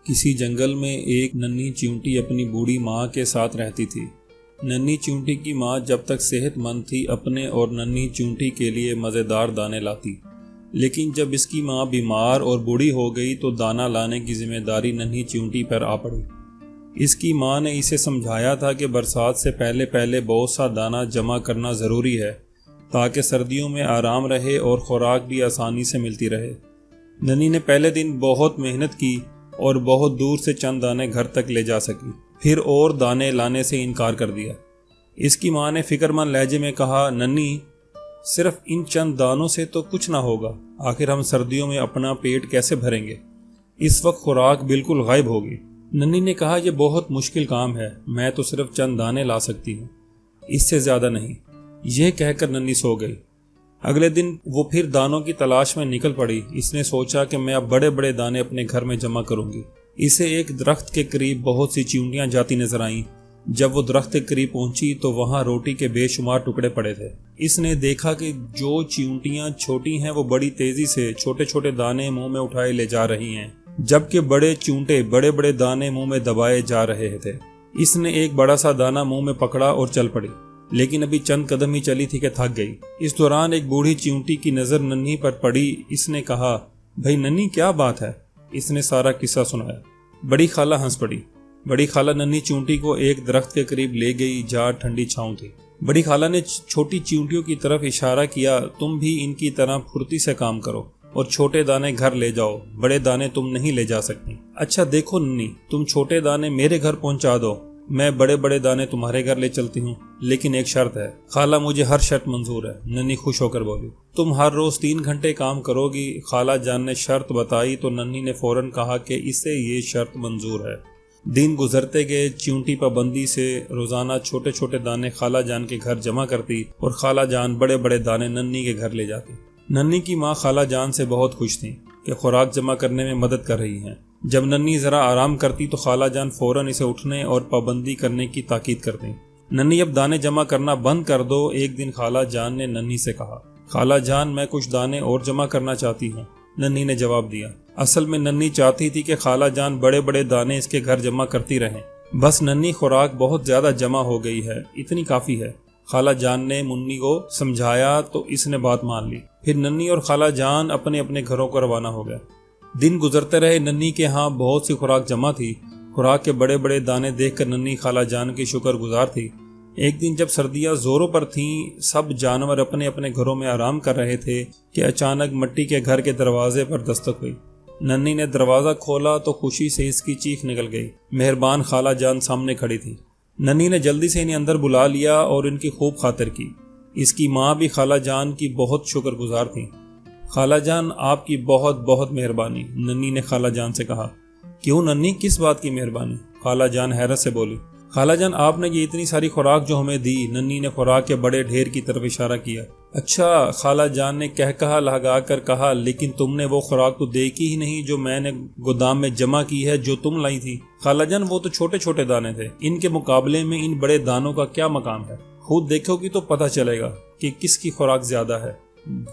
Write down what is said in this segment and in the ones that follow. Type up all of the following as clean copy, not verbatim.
کسی جنگل میں ایک ننھی چیونٹی اپنی بوڑھی ماں کے ساتھ رہتی تھی۔ ننھی چیونٹی کی ماں جب تک صحت مند تھی اپنے اور ننھی چیونٹی کے لیے مزیدار دانے لاتی، لیکن جب اس کی ماں بیمار اور بوڑھی ہو گئی تو دانہ لانے کی ذمہ داری ننھی چیونٹی پر آ پڑی۔ اس کی ماں نے اسے سمجھایا تھا کہ برسات سے پہلے پہلے بہت سا دانہ جمع کرنا ضروری ہے تاکہ سردیوں میں آرام رہے اور خوراک بھی آسانی سے ملتی رہے۔ ننھی نے پہلے دن بہت محنت کی اور بہت دور سے چند دانے گھر تک لے جا سکی، پھر اور دانے لانے سے انکار کر دیا۔ اس کی ماں نے فکر مند لہجے میں کہا، ننھی، صرف ان چند دانوں سے تو کچھ نہ ہوگا، آخر ہم سردیوں میں اپنا پیٹ کیسے بھریں گے؟ اس وقت خوراک بالکل غائب ہوگی۔ ننھی نے کہا، یہ بہت مشکل کام ہے، میں تو صرف چند دانے لا سکتی ہوں، اس سے زیادہ نہیں۔ یہ کہہ کر ننھی سو گئی۔ اگلے دن وہ پھر دانوں کی تلاش میں نکل پڑی۔ اس نے سوچا کہ میں اب بڑے بڑے دانے اپنے گھر میں جمع کروں گی۔ اسے ایک درخت کے قریب بہت سی چیونٹیاں جاتی نظر آئیں۔ جب وہ درخت کے قریب پہنچی تو وہاں روٹی کے بے شمار ٹکڑے پڑے تھے۔ اس نے دیکھا کہ جو چیونٹیاں چھوٹی ہیں وہ بڑی تیزی سے چھوٹے چھوٹے دانے منہ میں اٹھائے لے جا رہی ہیں، جبکہ بڑے چونٹے بڑے بڑے دانے منہ میں دبائے جا رہے تھے۔ اس نے ایک بڑا سا دانہ منہ میں پکڑا اور چل پڑی، لیکن ابھی چند قدم ہی چلی تھی کہ تھک گئی۔ اس دوران ایک بوڑھی چیونٹی کی نظر ننھی پر پڑی۔ اس نے کہا، بھائی ننھی، کیا بات ہے؟ اس نے سارا قصہ سنایا۔ بڑی خالہ ہنس پڑی۔ بڑی خالہ ننھی چیونٹی کو ایک درخت کے قریب لے گئی جہاں ٹھنڈی چھاؤں تھی۔ بڑی خالہ نے چھوٹی چیونٹیوں کی طرف اشارہ کیا، تم بھی ان کی طرح پھرتی سے کام کرو اور چھوٹے دانے گھر لے جاؤ، بڑے دانے تم نہیں لے جا سکتی۔ اچھا دیکھو ننھی، تم چھوٹے دانے میرے گھر پہنچا دو، میں بڑے بڑے دانے تمہارے گھر لے چلتی ہوں، لیکن ایک شرط ہے۔ خالہ، مجھے ہر شرط منظور ہے، ننھی خوش ہو کر بولی۔ تم ہر روز 3 گھنٹے کام کرو گی۔ خالہ جان نے شرط بتائی تو ننھی نے فوراً کہا کہ اسے یہ شرط منظور ہے۔ دن گزرتے گئے، چیونٹی پابندی سے روزانہ چھوٹے چھوٹے دانے خالہ جان کے گھر جمع کرتی اور خالہ جان بڑے بڑے دانے ننھی کے گھر لے جاتی۔ ننھی کی ماں خالہ جان سے بہت خوش تھی کہ خوراک جمع کرنے میں مدد کر رہی ہیں۔ جب ننھی ذرا آرام کرتی تو خالہ جان فوراً اسے اٹھنے اور پابندی کرنے کی تاکید کرتی۔ ننھی، اب دانے جمع کرنا بند کر دو، ایک دن خالہ جان نے ننھی سے کہا۔ خالہ جان، میں کچھ دانے اور جمع کرنا چاہتی ہوں، ننھی نے جواب دیا۔ اصل میں ننھی چاہتی تھی کہ خالہ جان بڑے بڑے دانے اس کے گھر جمع کرتی رہیں، بس ننھی خوراک بہت زیادہ جمع ہو گئی ہے، اتنی کافی ہے۔ خالہ جان نے منی کو سمجھایا تو اس نے بات مان لی۔ پھر ننھی اور خالہ جان اپنے اپنے گھروں کو روانہ ہو گئے۔ دن گزرتے رہے، ننھی کے ہاں بہت سی خوراک جمع تھی۔ خوراک کے بڑے بڑے دانے دیکھ کر ننھی خالہ جان کی شکر گزار تھی۔ ایک دن جب سردیاں زوروں پر تھیں، سب جانور اپنے اپنے گھروں میں آرام کر رہے تھے کہ اچانک مٹی کے گھر کے دروازے پر دستک ہوئی۔ ننھی نے دروازہ کھولا تو خوشی سے اس کی چیخ نکل گئی۔ مہربان خالہ جان سامنے کھڑی تھی۔ ننھی نے جلدی سے انہیں اندر بلا لیا اور ان کی خوب خاطر کی۔ اس کی ماں بھی خالہ جان کی بہت شکر گزار تھی۔ خالہ جان، آپ کی بہت بہت مہربانی، ننھی نے خالہ جان سے کہا۔ کیوں ننھی، کس بات کی مہربانی؟ خالہ جان حیرت سے بولی۔ خالہ جان، آپ نے یہ اتنی ساری خوراک جو ہمیں دی، ننھی نے خوراک کے بڑے ڈھیر کی طرف اشارہ کیا۔ اچھا، خالہ جان نے کہا لگا کر کہا، لیکن تم نے وہ خوراک تو دیکھی ہی نہیں جو میں نے گودام میں جمع کی ہے، جو تم لائی تھی۔ خالہ جان، وہ تو چھوٹے چھوٹے دانے تھے، ان کے مقابلے میں ان بڑے دانوں کا کیا مقام ہے؟ خود دیکھو گی تو پتہ چلے گا کہ کس کی خوراک زیادہ ہے،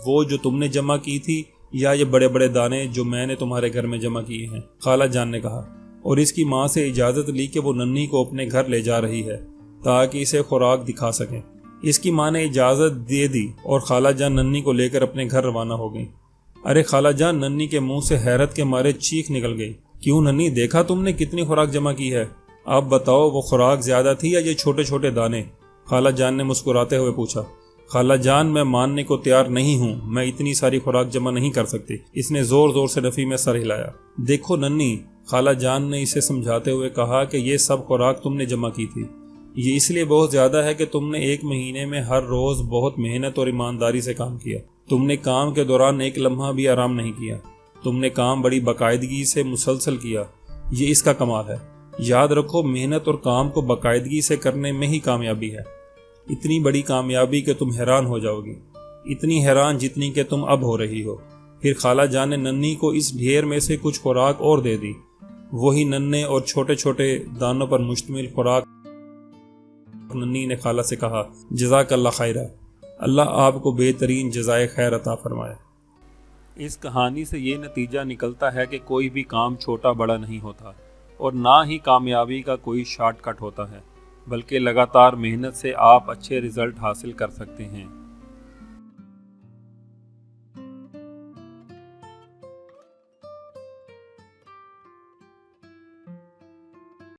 وہ جو تم نے جمع کی تھی یا یہ بڑے بڑے دانے جو میں نے تمہارے گھر میں جمع کیے ہیں، خالہ جان نے کہا، اور اس کی ماں سے اجازت لی کہ وہ ننھی کو اپنے گھر لے جا رہی ہے تاکہ اسے خوراک دکھا سکیں۔ اس کی ماں نے اجازت دے دی اور خالہ جان ننھی کو لے کر اپنے گھر روانہ ہو گئی۔ ارے خالہ جان، ننھی کے منہ سے حیرت کے مارے چیخ نکل گئی۔ کیوں ننھی، دیکھا تم نے کتنی خوراک جمع کی ہے؟ اب بتاؤ، وہ خوراک زیادہ تھی یا یہ چھوٹے چھوٹے دانے؟ خالہ جان نے مسکراتے ہوئے پوچھا۔ خالہ جان، میں ماننے کو تیار نہیں ہوں، میں اتنی ساری خوراک جمع نہیں کر سکتی۔ اس نے زور زور سے نفی میں سر ہلایا۔ دیکھو ننھی، خالہ جان نے اسے سمجھاتے ہوئے کہا کہ یہ سب خوراک تم نے جمع کی تھی، یہ اس لیے بہت زیادہ ہے کہ تم نے 1 مہینے میں ہر روز بہت محنت اور ایمانداری سے کام کیا۔ تم نے کام کے دوران 1 لمحہ بھی آرام نہیں کیا، تم نے کام بڑی باقاعدگی سے مسلسل کیا، یہ اس کا کمال ہے۔ یاد رکھو، محنت اور کام کو باقاعدگی سے کرنے میں ہی کامیابی ہے۔ اتنی بڑی کامیابی کہ تم حیران ہو جاؤ گی، اتنی حیران جتنی کہ تم اب ہو رہی ہو۔ پھر خالہ جان نے ننھی کو اس ڈھیر میں سے کچھ خوراک اور دے دی، وہی ننھے اور چھوٹے چھوٹے دانوں پر مشتمل خوراک۔ ننھی نے خالہ سے کہا، جزاک اللہ خیرہ، اللہ آپ کو بہترین جزائے خیر عطا فرمائے۔ اس کہانی سے یہ نتیجہ نکلتا ہے کہ کوئی بھی کام چھوٹا بڑا نہیں ہوتا اور نہ ہی کامیابی کا کوئی شارٹ کٹ ہوتا ہے، بلکہ لگاتار محنت سے آپ اچھے رزلٹ حاصل کر سکتے ہیں۔